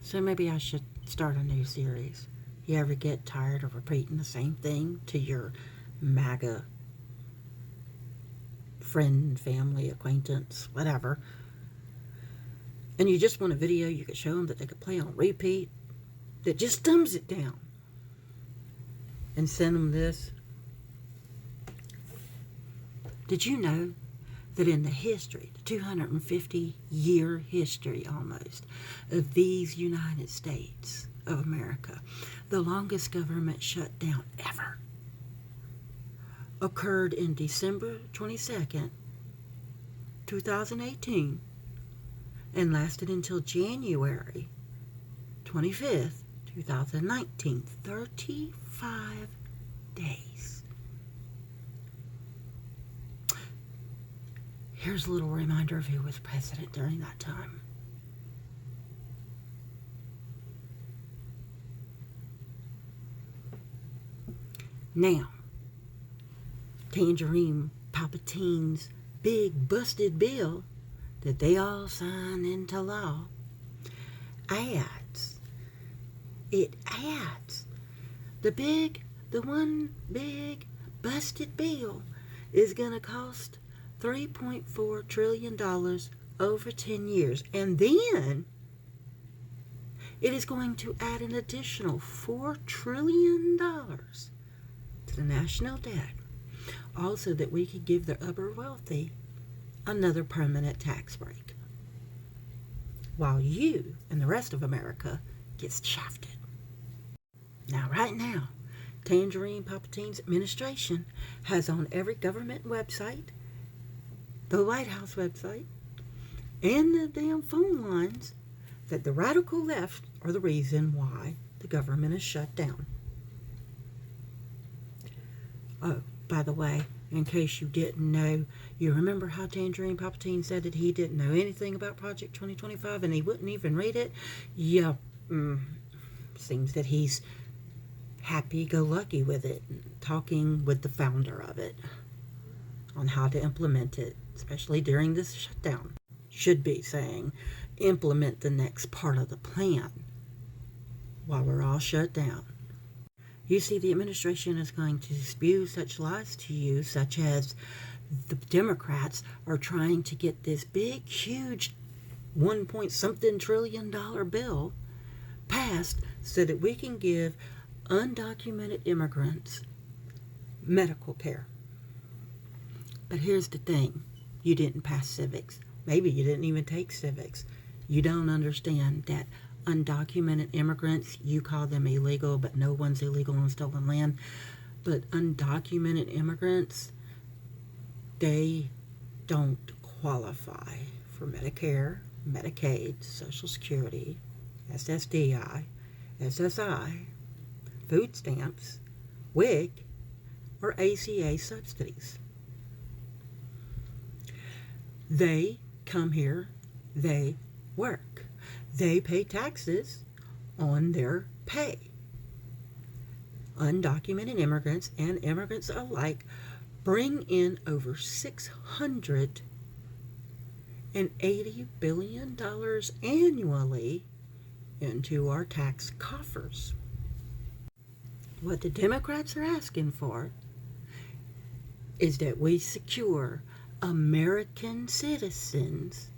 So maybe I should start a new series. You ever get tired of repeating the same thing to your MAGA friend, family, acquaintance, whatever, and you just want a video you could show them that they could play on repeat that just dumbs it down, and send them this? Did you know that in the history, the 250-year history almost, of these United States of America, the longest government shutdown ever occurred in December 22nd, 2018, and lasted until January 25th, 2019, 35 days. Here's a little reminder of who was president during that time. Now, Tangerine Palpatine's big busted bill that they all signed into law adds the one big busted bill is going to cost $3.4 trillion over 10 years. And then it is going to add an additional $4 trillion to the national debt. Also, that we could give the upper wealthy another permanent tax break, while you and the rest of America gets shafted. Now, right now, Tangerine Palpatine's administration has on every government website, the White House website, and the damn phone lines that the radical left are the reason why the government is shut down. Oh, by the way, in case you didn't know, you remember how Tangerine Palpatine said that he didn't know anything about Project 2025 and he wouldn't even read it? Yeah, seems that he's happy-go-lucky with it, talking with the founder of it on how to implement it, especially during this shutdown. Should be saying, implement the next part of the plan while we're all shut down. You see, the administration is going to spew such lies to you, such as the Democrats are trying to get this big, huge, 1-point-something trillion bill passed so that we can give undocumented immigrants medical care. But here's the thing. You didn't pass civics. Maybe you didn't even take civics. You don't understand that undocumented immigrants, you call them illegal, but no one's illegal on stolen land. But undocumented immigrants, they don't qualify for Medicare, Medicaid, Social Security, SSDI, SSI, food stamps, WIC, or ACA subsidies. They come here, they work. They pay taxes on their pay. Undocumented immigrants and immigrants alike bring in over $680 billion annually into our tax coffers. What the Democrats are asking for is that we secure American citizens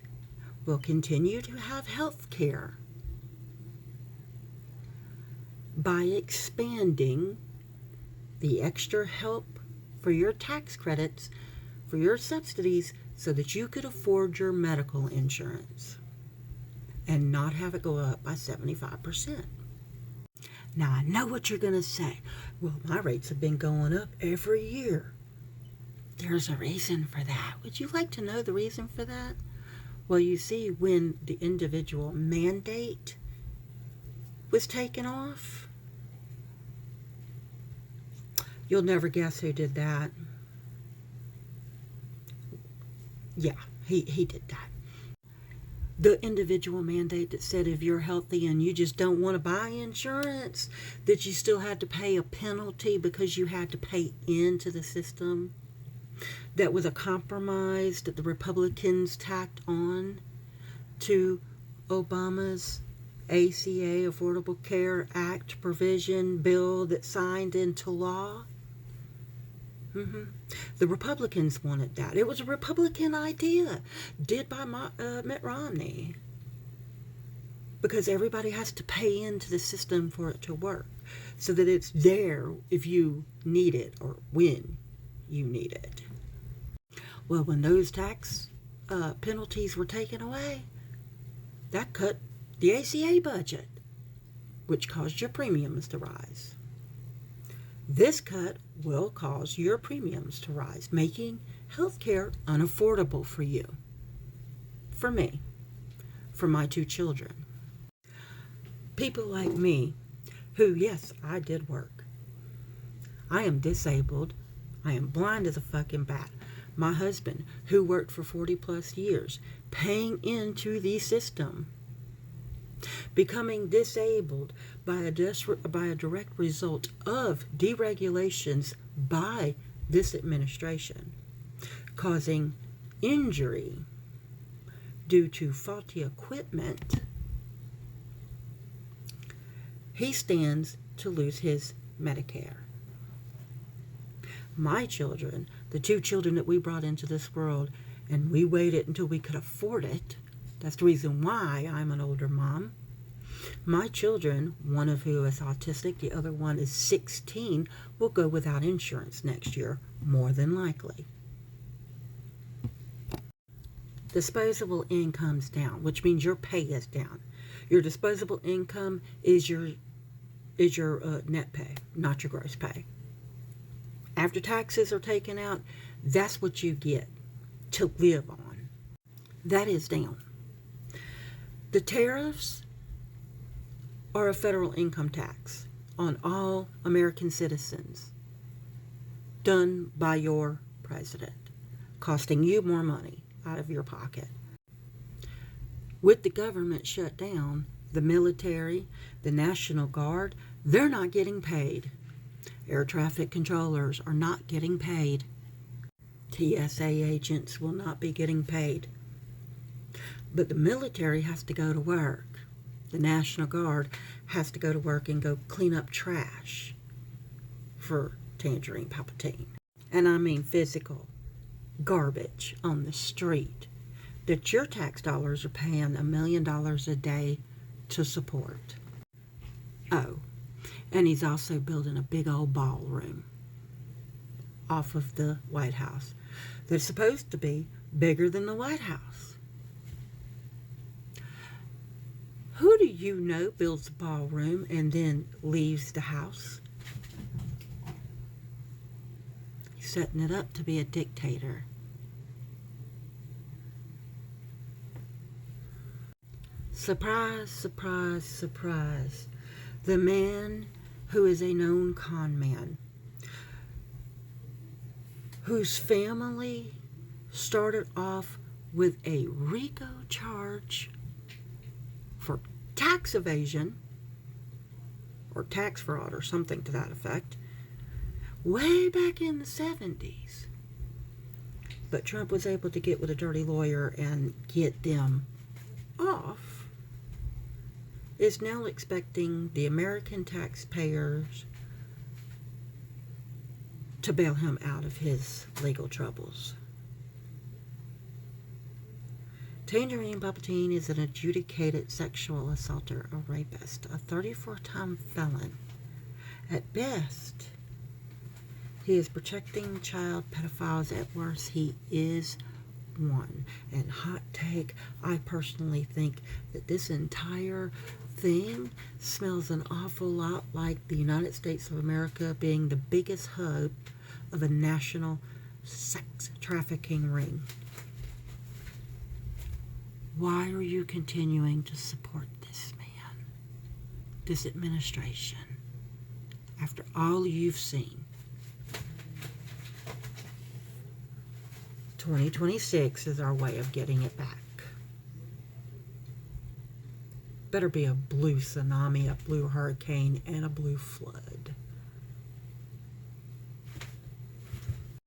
will continue to have health care by expanding the extra help for your tax credits, for your subsidies, so that you could afford your medical insurance and not have it go up by 75%. Now, I know what you're going to say. Well, my rates have been going up every year. There's a reason for that. Would you like to know the reason for that? Well, you see, when the individual mandate was taken off, you'll never guess who did that. Yeah, he did that. The individual mandate that said if you're healthy and you just don't want to buy insurance, that you still had to pay a penalty because you had to pay into the system. That was a compromise that the Republicans tacked on to Obama's ACA, Affordable Care Act provision bill that signed into law? The Republicans wanted that. It was a Republican idea, did by Mitt Romney. Because everybody has to pay into the system for it to work, so that it's there if you need it or when you need it. Well, when those tax penalties were taken away, that cut the ACA budget, which caused your premiums to rise. This cut will cause your premiums to rise, making healthcare unaffordable for you, for me, for my 2 children. People like me, who, yes, I did work. I am disabled. I am blind as a fucking bat. My husband, who worked for 40 plus years, paying into the system, becoming disabled by a direct result of deregulations by this administration, causing injury due to faulty equipment, he stands to lose his Medicare. My children, the 2 children that we brought into this world, and we waited until we could afford it. That's the reason why I'm an older mom. My children, one of who is autistic, the other one is 16, will go without insurance next year, more than likely. Disposable income's down, which means your pay is down. Your disposable income is your net pay, not your gross pay. After taxes are taken out, that's what you get to live on. That is down. The tariffs are a federal income tax on all American citizens, done by your president, costing you more money out of your pocket. With the government shut down, the military, the National Guard, they're not getting paid. Air traffic controllers are not getting paid. TSA agents will not be getting paid. But the military has to go to work. The National Guard has to go to work and go clean up trash for Tangerine Palpatine. And I mean physical garbage on the street that your tax dollars are paying $1 million a day to support. Oh, and he's also building a big old ballroom off of the White House that's supposed to be bigger than the White House. Who do you know builds a ballroom and then leaves the house? He's setting it up to be a dictator. Surprise, surprise, surprise. The man who is a known con man, whose family started off with a RICO charge for tax evasion or tax fraud or something to that effect way back in the 70s. But Trump was able to get with a dirty lawyer and get them off, is now expecting the American taxpayers to bail him out of his legal troubles. Tangerine Palpatine is an adjudicated sexual assaulter, a rapist, a 34-time felon. At best, he is protecting child pedophiles. At worst, he is one. And hot take, I personally think that this entire thing smells an awful lot like the United States of America being the biggest hub of a national sex trafficking ring. Why are you continuing to support this man, this administration, after all you've seen? 2026 is our way of getting it back. Better be a blue tsunami, a blue hurricane, and a blue flood.